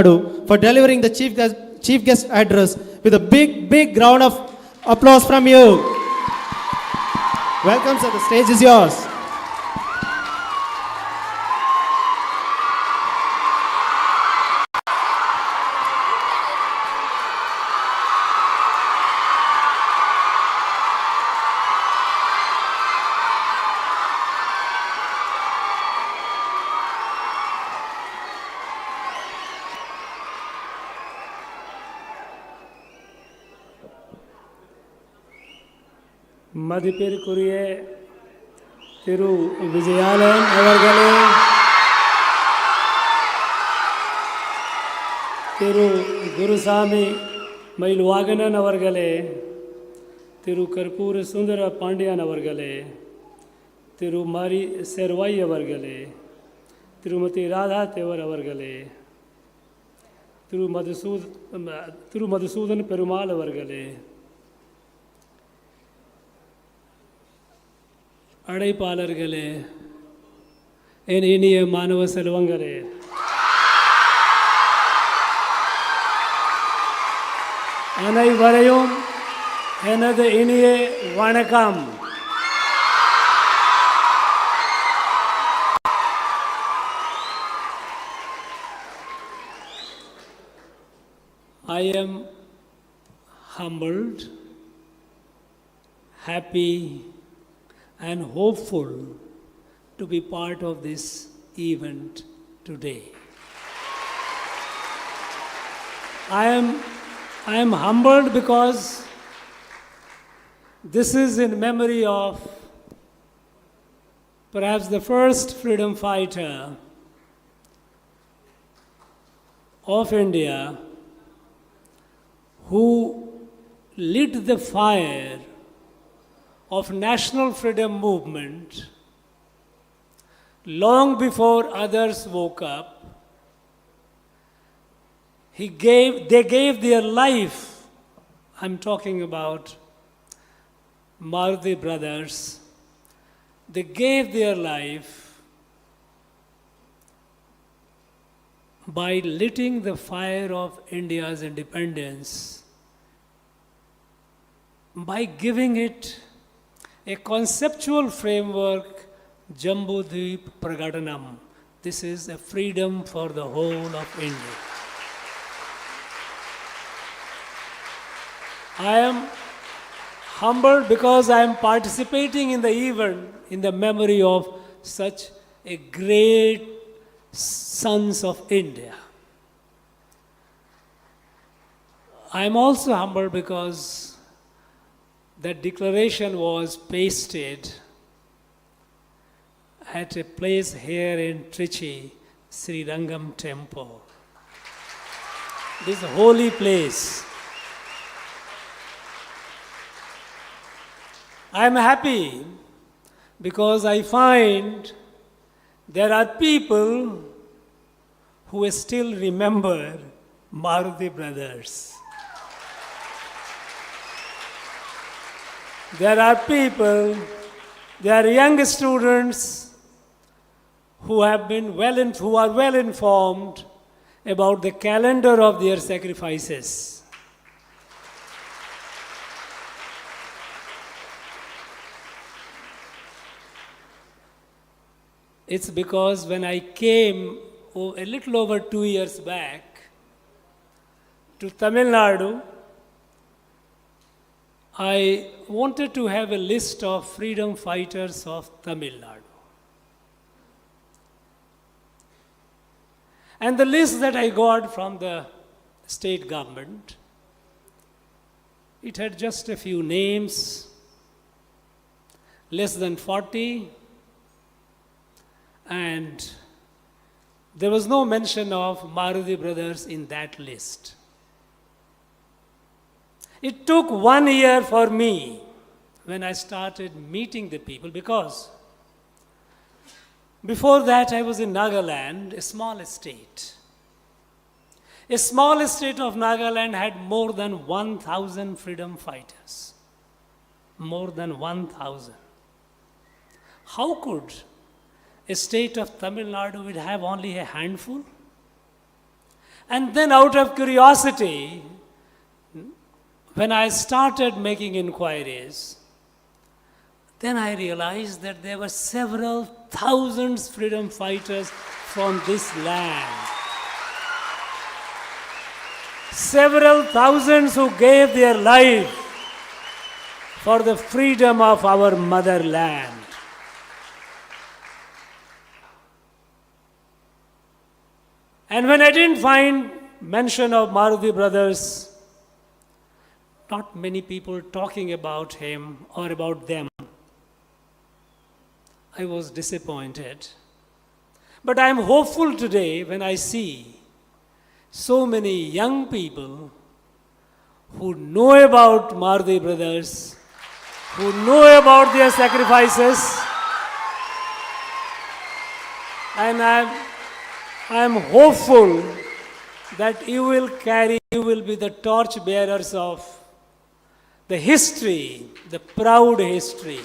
for delivering the chief guest address with a big round of applause from you. Welcome, sir. The stage is yours. மதிப்பிற்குரிய திரு விஜயாலன் அவர்களே, திரு குருசாமி மயில்வாகனன் அவர்களே, திரு கற்பூர சுந்தர பாண்டியன் அவர்களே, திரு மாரி செர்வாய் அவர்களே, திருமதி ராதா தேவர் அவர்களே, திரு மதுசூதன் பெருமாள் அவர்களே, அழைப்பாளர்களே, என் இனிய மாணவ செல்வங்களே, அனைவரையும் எனது இனிய வணக்கம். I am humbled, happy and hopeful to be part of this event today. I am humbled because this is in memory of perhaps the first freedom fighter of India who lit the fire of national freedom movement long before others woke up. They gave their life. I'm talking about Maruti brothers. They gave their life by lighting the fire of India's independence, by giving it a conceptual framework, Jambudvip Pragadanam. This is a freedom for the whole of India. I am humbled because I am participating in the event in the memory of such a great sons of India. I am also humbled because that declaration was pasted at a place here in Trichy, Sri Rangam Temple. This holy place. I am happy because I find there are people who still remember Maruti brothers. There are people, there are young students who are well informed about the calendar of their sacrifices. It's because when I came a little over 2 years back to Tamil Nadu, I wanted to have a list of freedom fighters of Tamil Nadu. And the list that I got from the state government, it had just a few names, less than 40, and there was no mention of Maruti brothers in that list. It took 1 year for me when I started meeting the people, because before that I was in Nagaland, a small state. A small state of Nagaland had more than 1,000 freedom fighters. More than 1,000. How could a state of Tamil Nadu would have only a handful? And then, out of curiosity, when I started making inquiries, then I realized that there were several thousands freedom fighters from this land. Several thousands who gave their life for the freedom of our motherland. And when I didn't find mention of Maruti brothers, not many people talking about him or about them, I was disappointed. But I am hopeful today when I see so many young people who know about Maruti brothers, who know about their sacrifices, and I am hopeful that you will be the torch bearers of the history, the proud history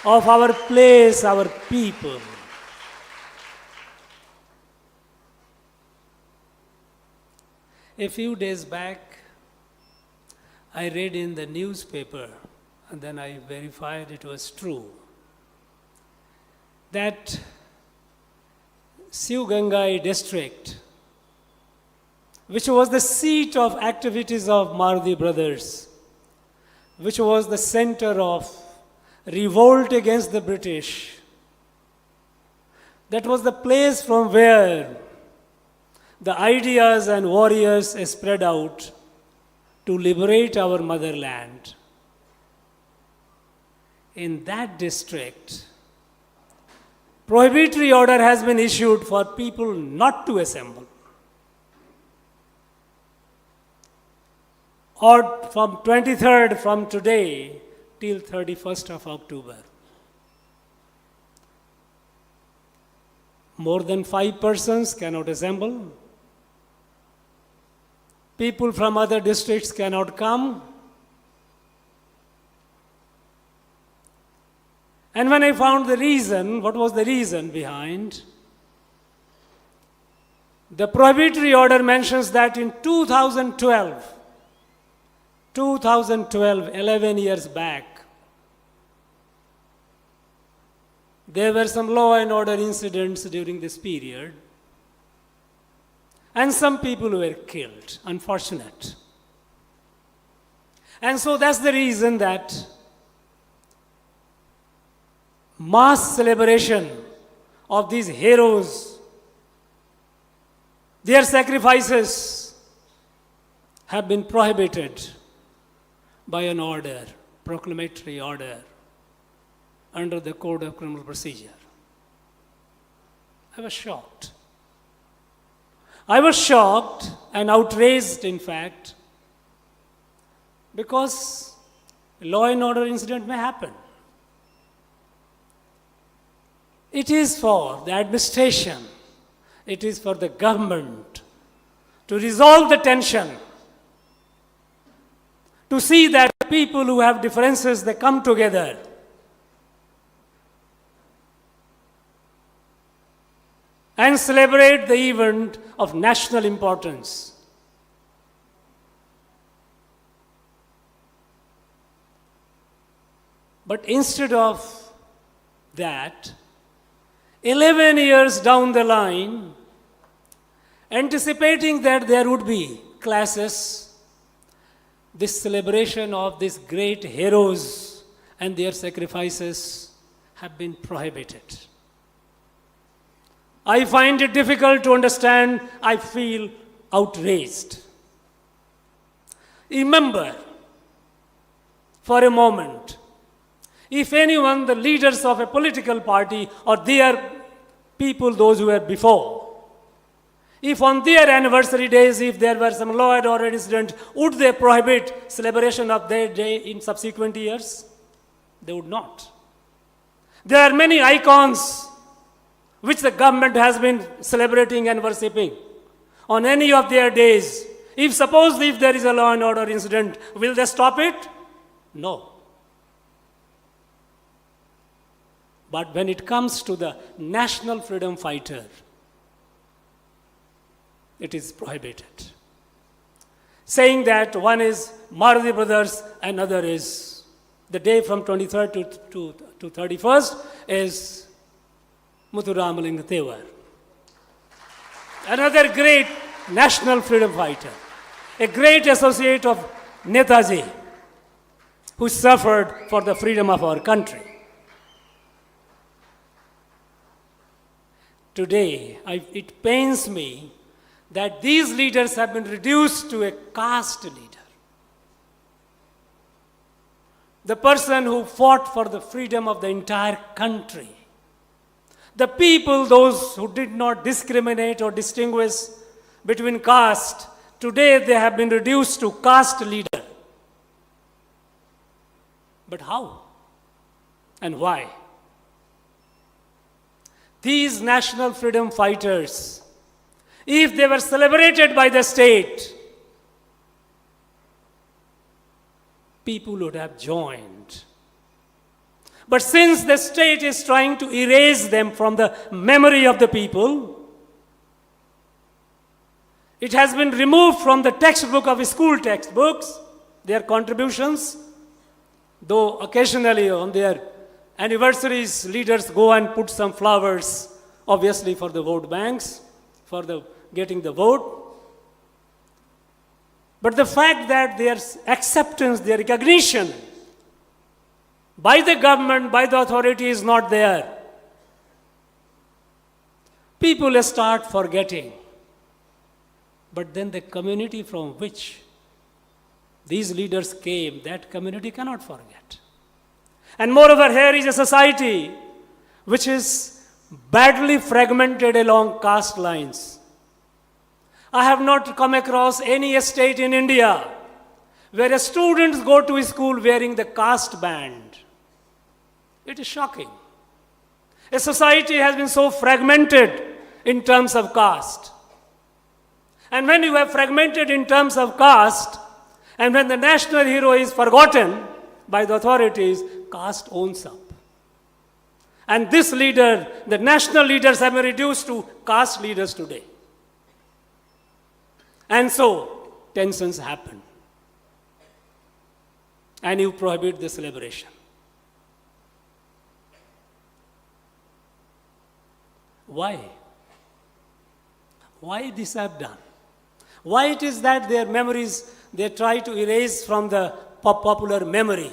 of our place, our people. A few days back, I read in the newspaper, and then I verified it was true, that Sivgangai district, which was the seat of activities of Maruti brothers, which was the center of revolt against the British, that was the place from where the ideas and warriors spread out to liberate our motherland. In that district, prohibitory order has been issued for people not to assemble. Or from 23rd, from today, till 31st of October. More than 5 persons cannot assemble. People from other districts cannot come. And when I found the reason, what was the reason behind? The prohibitory order mentions that in 2012, 11 years back, there were some law and order incidents during this period, and some people were killed, unfortunate. And so that's the reason that mass celebration of these heroes, their sacrifices have been prohibited by an order, proclamatory order, under the Code of Criminal Procedure. I was shocked. I was shocked and outraged, in fact, because a law and order incident may happen. It is for the administration, it is for the government to resolve the tension, to see that people who have differences, they come together. And celebrate the event of national importance. But instead of that, 11 years down the line, anticipating that there would be classes, this celebration of these great heroes and their sacrifices have been prohibited. I find it difficult to understand. I feel outraged. Remember, for a moment, if anyone, the leaders of a political party or their people, those who were before, if on their anniversary days, if there were some law and order incident, would they prohibit celebration of their day in subsequent years? They would not. There are many icons which the government has been celebrating and worshipping on any of their days. If there is a law and order incident, will they stop it? No. But when it comes to the national freedom fighter, it is prohibited. Saying that one is Maruti Brothers and other is the day from 23rd to 31st is Muthuramalinga Tewar. Another great national freedom fighter, a great associate of Netaji, who suffered for the freedom of our country. Today, it pains me that these leaders have been reduced to a caste leader. The person who fought for the freedom of the entire country. The people, those who did not discriminate or distinguish between caste, today they have been reduced to caste leader. But how? And why? These national freedom fighters, if they were celebrated by the state, people would have joined. But since the state is trying to erase them from the memory of the people, it has been removed from the textbook of school textbooks, their contributions, though occasionally on their anniversaries, leaders go and put some flowers, obviously for the vote banks, for the getting the vote. But the fact that their acceptance, their recognition by the government, by the authority is not there, people start forgetting. But then the community from which these leaders came, that community cannot forget. And moreover, here is a society which is badly fragmented along caste lines. I have not come across any state in India where students go to school wearing the caste band. It is shocking. A society has been so fragmented in terms of caste. And when you have fragmented in terms of caste, and when the national hero is forgotten by the authorities, caste owns up. And this leader, the national leaders have been reduced to caste leaders today. And so, tensions happen. And you prohibit the celebration. Why? Why this have done? Why it is that their memories, they try to erase from the popular memory?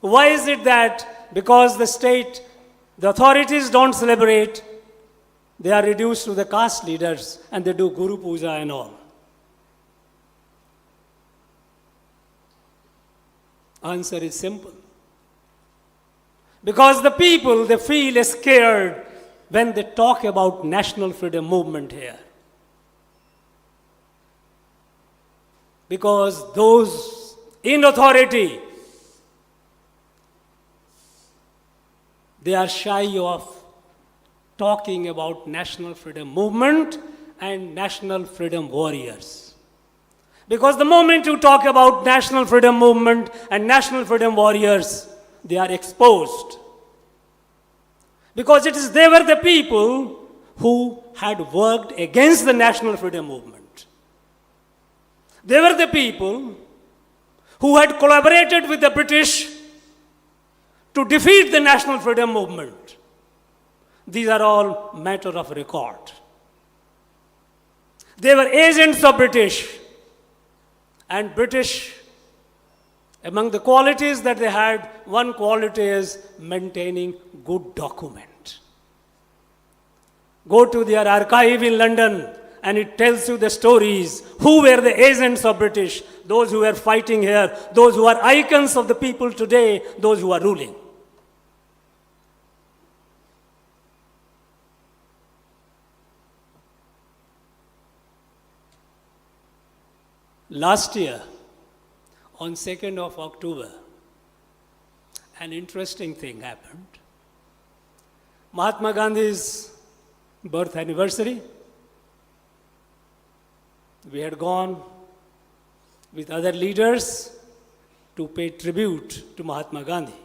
Why is it that because the state, the authorities don't celebrate, they are reduced to the caste leaders and they do Guru Puja and all? Answer is simple. Because the people, they feel scared when they talk about national freedom movement here. Because those in authority, they are shy of talking about national freedom movement and national freedom warriors. Because the moment you talk about national freedom movement and national freedom warriors, they are exposed. Because they were the people who had worked against the national freedom movement. They were the people who had collaborated with the British to defeat the national freedom movement. These are all matter of record. They were agents of British. And British, among the qualities that they had, one quality is maintaining good document. Go to their archive in London and it tells you the stories. Who were the agents of British? Those who were fighting here, those who are icons of the people today, those who are ruling. Last year, on 2nd of October, an interesting thing happened. Mahatma Gandhi's birth anniversary. We had gone with other leaders to pay tribute to Mahatma Gandhi.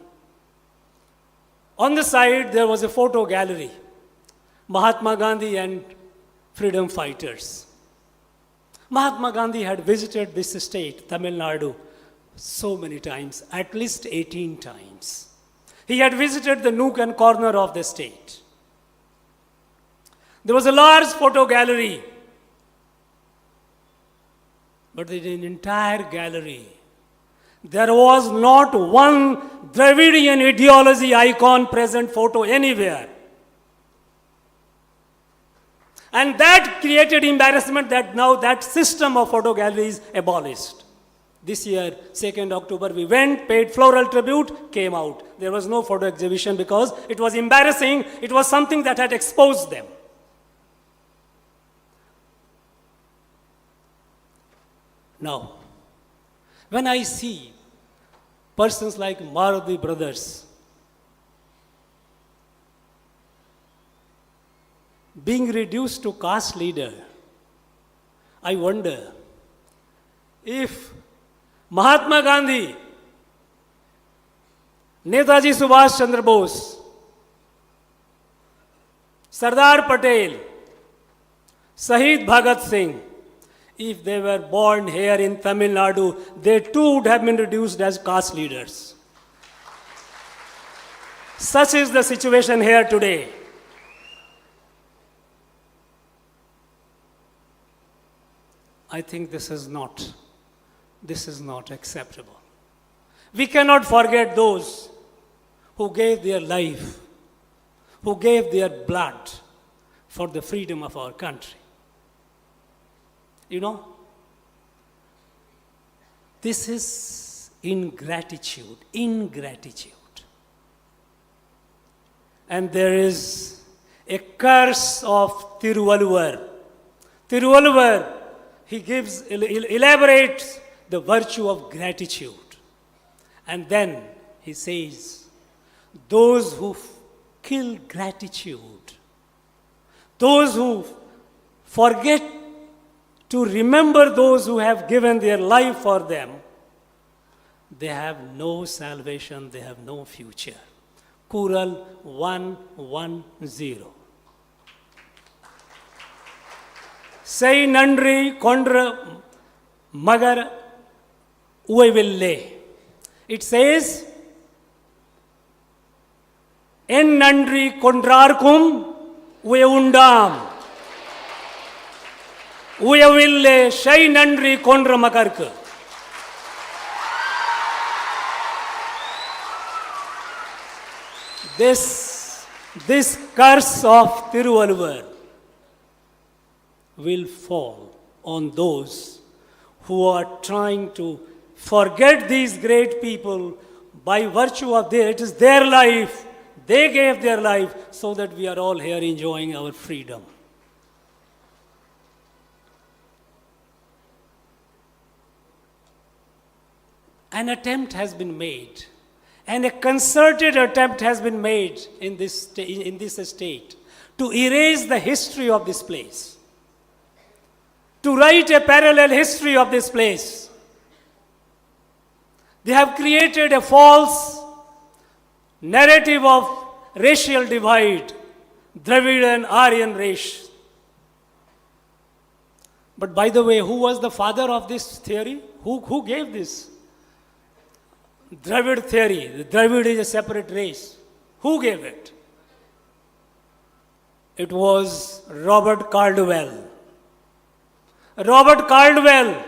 On the side, there was a photo gallery. Mahatma Gandhi and freedom fighters. Mahatma Gandhi had visited this state, Tamil Nadu, so many times, at least 18 times. He had visited the nook and corner of the state. There was a large photo gallery, but in the entire gallery, there was not one Dravidian ideology icon present photo anywhere. And that created embarrassment that now that system of photo gallery is abolished. This year, 2nd October, we went, paid floral tribute, came out. There was no photo exhibition because it was embarrassing. It was something that had exposed them. Now, when I see persons like Maruti brothers being reduced to caste leader, I wonder if Mahatma Gandhi, Netaji Subhash Chandra Bose, Sardar Patel, Shahid Bhagat Singh, if they were born here in Tamil Nadu, they too would have been reduced as caste leaders. Such is the situation here today. I think this is not acceptable. We cannot forget those who gave their life, who gave their blood for the freedom of our country. You know, this is ingratitude. And there is a curse of Tiruvalluvar. Tiruvalluvar, he elaborates the virtue of gratitude. And then he says, those who kill gratitude, those who forget to remember those who have given their life for them, they have no salvation, they have no future. Kural 110. Say nandri kondra magar ueville. It says, en nandri kondrarkum ueundam. Ueville shay nandri kondra magarku. This curse of Tiruvalluvar will fall on those who are trying to forget these great people by virtue of it is their life. They gave their life so that we are all here enjoying our freedom. An attempt has been made, and a concerted attempt has been made in this state to erase the history of this place, to write a parallel history of this place. They have created a false narrative of racial divide, Dravidian and Aryan race. But by the way, who was the father of this theory? Who gave this? Dravid theory. The Dravid is a separate race. Who gave it? It was Robert Caldwell. Robert Caldwell,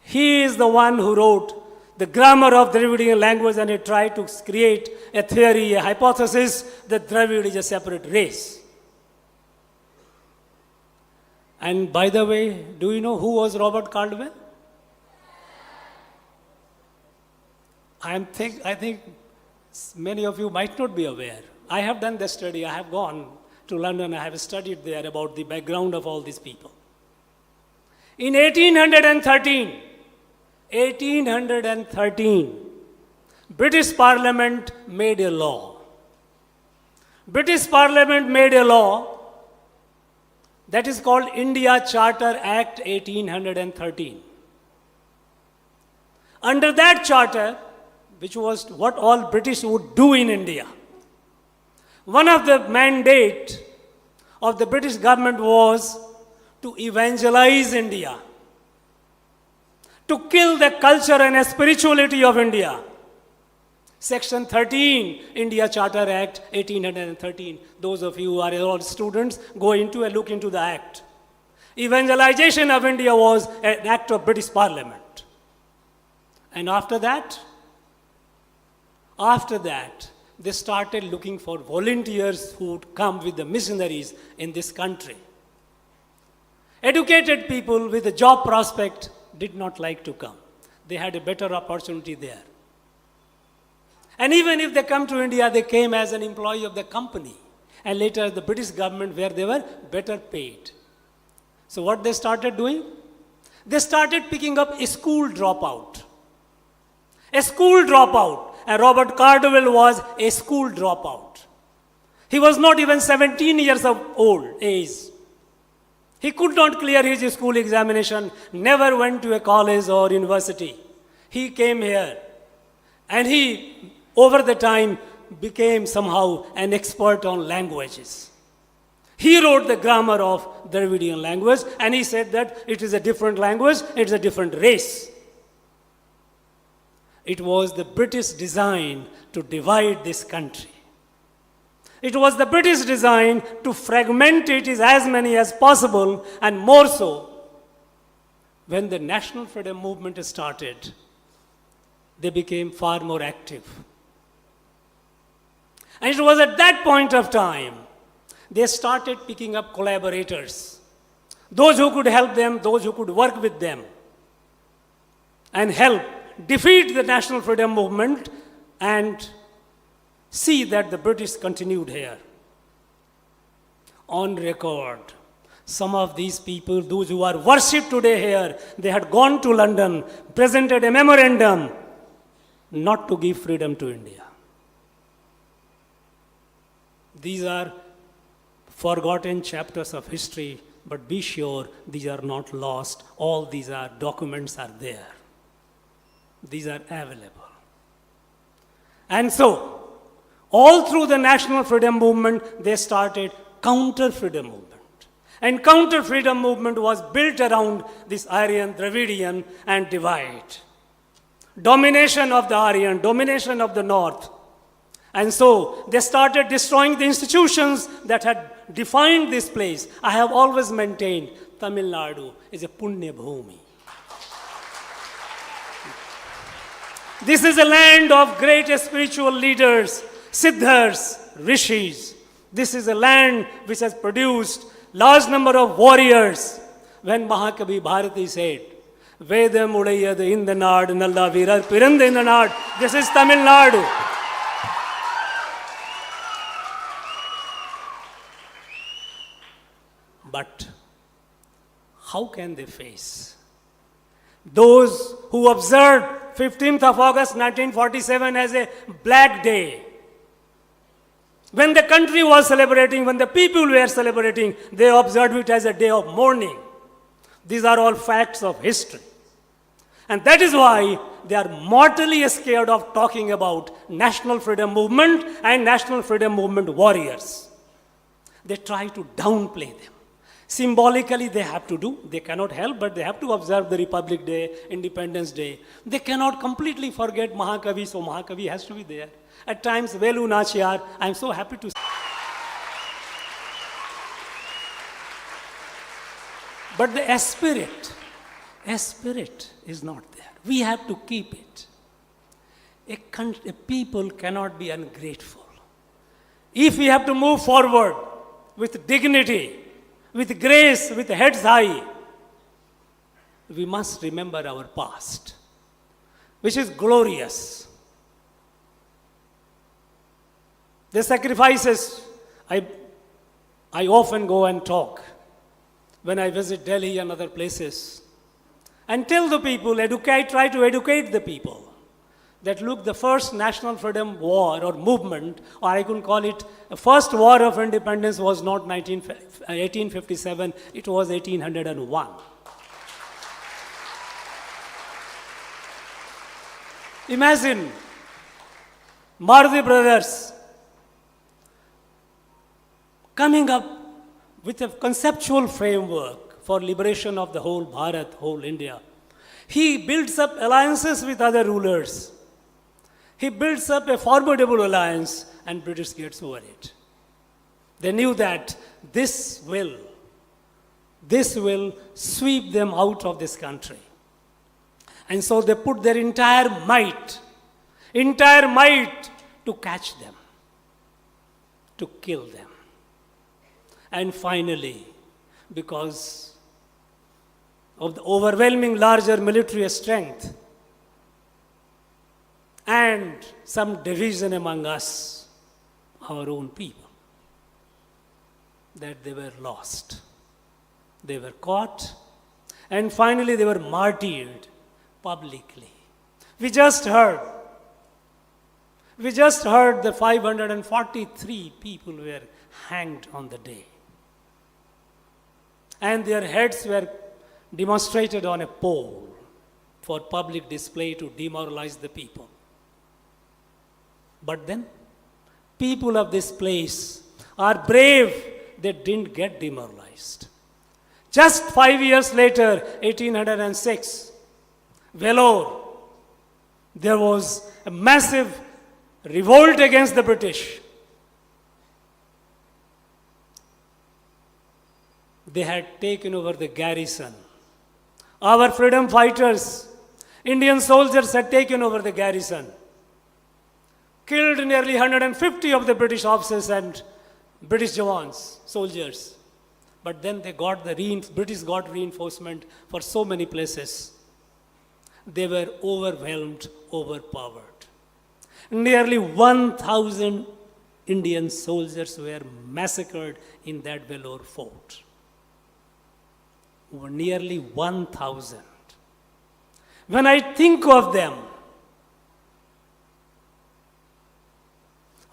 he is the one who wrote the grammar of Dravidian language, and he tried to create a theory, a hypothesis that Dravid is a separate race. And by the way, do you know who was Robert Caldwell? I think many of you might not be aware. I have done the study. I have gone to London. I have studied there about the background of all these people. In 1813, British Parliament made a law. British Parliament made a law that is called India Charter Act 1813. Under that charter, which was what all British would do in India, one of the mandate of the British government was to evangelize India, to kill the culture and spirituality of India. Section 13, India Charter Act 1813. Those of you who are all students, go into and look into the act. Evangelization of India was an act of British Parliament. And after that, they started looking for volunteers who would come with the missionaries in this country. Educated people with a job prospect did not like to come. They had a better opportunity there. And even if they come to India, they came as an employee of the company. And later the British government, where they were better paid. So what they started doing? They started picking up a school dropout. A school dropout. And Robert Cardwell was a school dropout. He was not even 17 years of age. He could not clear his school examination, never went to a college or university. He came here. And he, over the time, became somehow an expert on languages. He wrote the grammar of Dravidian language, and he said that it is a different language, it is a different race. It was the British design to divide this country. It was the British design to fragment it as many as possible, and more so, when the national freedom movement started, they became far more active. And it was at that point of time, they started picking up collaborators. Those who could help them, those who could work with them, and help defeat the national freedom movement and see that the British continued here. On record, some of these people, those who are worshipped today here, they had gone to London, presented a memorandum not to give freedom to India. These are forgotten chapters of history, but be sure these are not lost. All these documents are there. These are available. And so, all through the national freedom movement, they started counter-freedom movement. And counter-freedom movement was built around this Aryan, Dravidian, and divide. Domination of the Aryan, domination of the North. And so they started destroying the institutions that had defined this place. I have always maintained Tamil Nadu is a Punya Bhumi. This is a land of great spiritual leaders, siddhas, rishis. This is a land which has produced large number of warriors. When Mahakavi Bharati said, Vedam udayadu in the Nadu, Nalla Virar Piranda in the Nadu, this is Tamil Nadu. But how can they face those who observed 15th of August 1947 as a black day? When the country was celebrating, when the people were celebrating, they observed it as a day of mourning. These are all facts of history. And that is why they are mortally scared of talking about national freedom movement and national freedom movement warriors. They try to downplay them. Symbolically, they have to do. They cannot help, but they have to observe the Republic Day, Independence Day. They cannot completely forget Mahakavi, so Mahakavi has to be there. At times, Velu Nachiyar, I am so happy to see. But the spirit is not there. We have to keep it. A people cannot be ungrateful. If we have to move forward with dignity, with grace, with heads high, we must remember our past, which is glorious. The sacrifices, I often go and talk when I visit Delhi and other places, and tell the people, try to educate the people, that look, the first national freedom war or movement, or I could call it, the first war of independence was not 1857, it was 1801. Imagine, Mardi brothers coming up with a conceptual framework for liberation of the whole Bharat, whole India. He builds up alliances with other rulers. He builds up a formidable alliance, and British gets over it. They knew that this will sweep them out of this country. And so they put their entire might to catch them, to kill them. And finally, because of the overwhelming larger military strength and some division among us, our own people, that they were lost. They were caught, and finally they were martyred publicly. We just heard that 543 people were hanged on the day. And their heads were demonstrated on a pole for public display to demoralize the people. But then, people of this place are brave. They didn't get demoralized. Just 5 years later, 1806, Vellore, there was a massive revolt against the British. They had taken over the garrison. Our freedom fighters, Indian soldiers, had taken over the garrison, killed nearly 150 of the British officers and British Jawans, soldiers. But then British got reinforcement for so many places. They were overwhelmed, overpowered. Nearly 1,000 Indian soldiers were massacred in that Vellore fort. Nearly 1,000. When I think of them,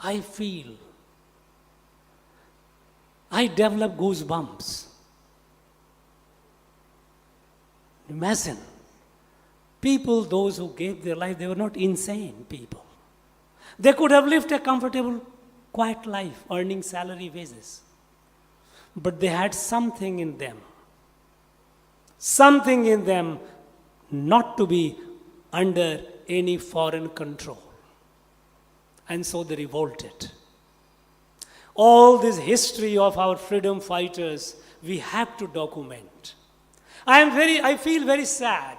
I develop goosebumps. Imagine, people, those who gave their life, they were not insane people. They could have lived a comfortable, quiet life, earning salary wages. But they had something in them not to be under any foreign control. And so they revolted. All this history of our freedom fighters, we have to document. I feel very sad.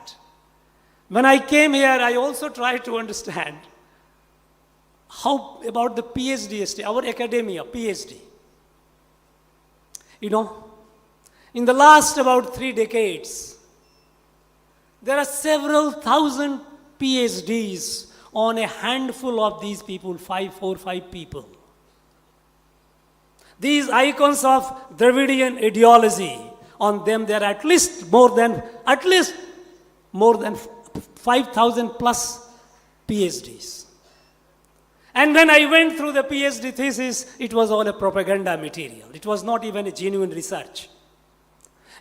When I came here, I also tried to understand how about the PhD, our academia, PhD. In the last about 3 decades, there are several thousand PhDs on a handful of these people, 4 or 5 people. These icons of Dravidian ideology, on them there are at least more than 5,000 plus PhDs. And when I went through the PhD thesis, it was all a propaganda material. It was not even a genuine research.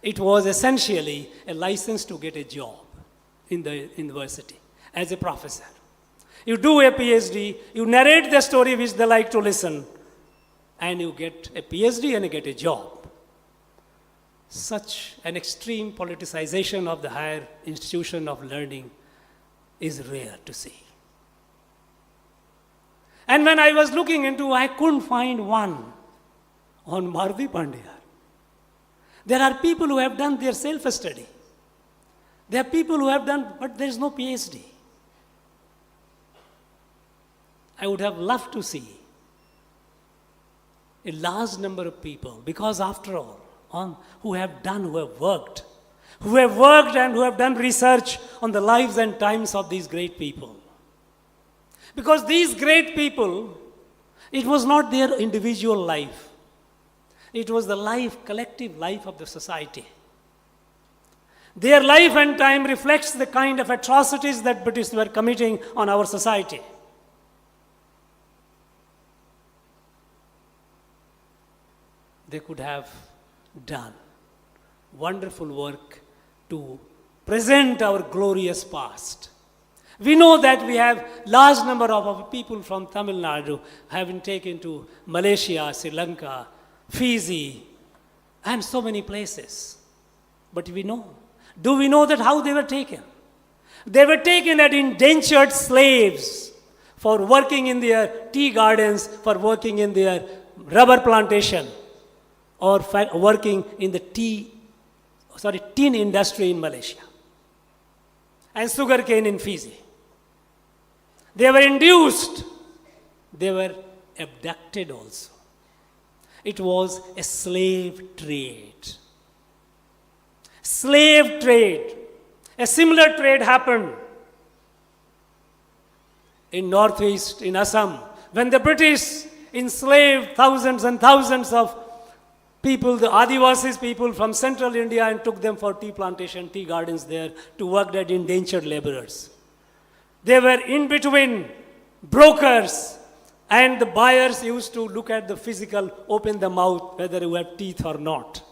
It was essentially a license to get a job in the university as a professor. You do a PhD, you narrate the story which they like to listen, and you get a PhD and you get a job. Such an extreme politicization of the higher institution of learning is rare to see. And when I was looking into, I couldn't find one on Maruti Pandya. There are people who have done their self-study. There are people who have done, but there is no PhD. I would have loved to see a large number of people, because after all, who have worked and who have done research on the lives and times of these great people. Because these great people, it was not their individual life. It was the collective life of the society. Their life and time reflects the kind of atrocities that British were committing on our society. They could have done wonderful work to present our glorious past. We know that we have large number of our people from Tamil Nadu have been taken to Malaysia, Sri Lanka, Fiji, and so many places. But do we know that how they were taken? They were taken as indentured slaves for working in their tea gardens, for working in their rubber plantation, or working in the tin industry in Malaysia, and sugarcane in Fiji. They were induced, they were abducted also. It was a slave trade. Slave trade. A similar trade happened in Northeast, in Assam, when the British enslaved thousands and thousands of people, the Adivasis people from central India, and took them for tea plantation, tea gardens there, to work as indentured laborers. They were in between brokers, and the buyers used to look at the physical, open the mouth, whether you have teeth or not.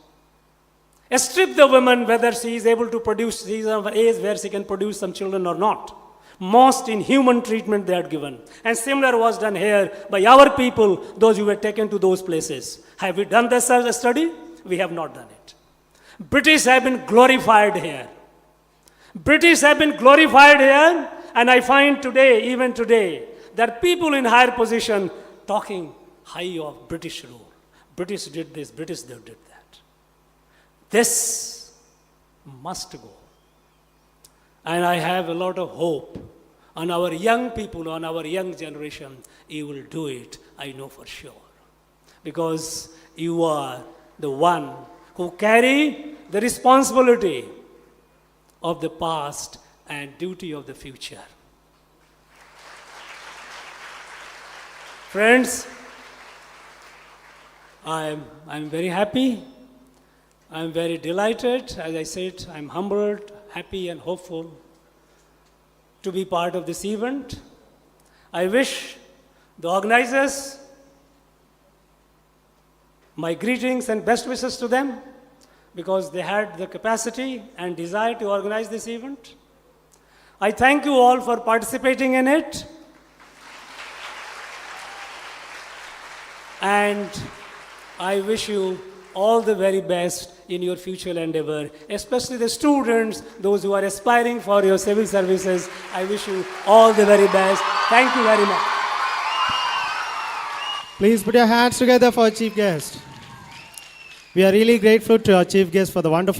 Strip the woman, whether she is able to produce, she is of age where she can produce some children or not. Most inhuman treatment they had given. And similar was done here by our people, those who were taken to those places. Have we done this as a study? We have not done it. British have been glorified here. British have been glorified here, and I find today, even today, that people in higher position talking high of British rule. British did this, British did that. This must go. And I have a lot of hope on our young people, on our young generation. You will do it, I know for sure. Because you are the one who carry the responsibility of the past and duty of the future. Friends, I'm very happy. I'm very delighted. As I said, I'm humbled, happy, and hopeful to be part of this event. I wish the organizers my greetings and best wishes to them, because they had the capacity and desire to organize this event. I thank you all for participating in it. And I wish you all the very best in your future endeavor, especially the students, those who are aspiring for your civil services. I wish you all the very best. Thank you very much. Please put your hands together for our chief guest. We are really grateful to our chief guest for the wonderful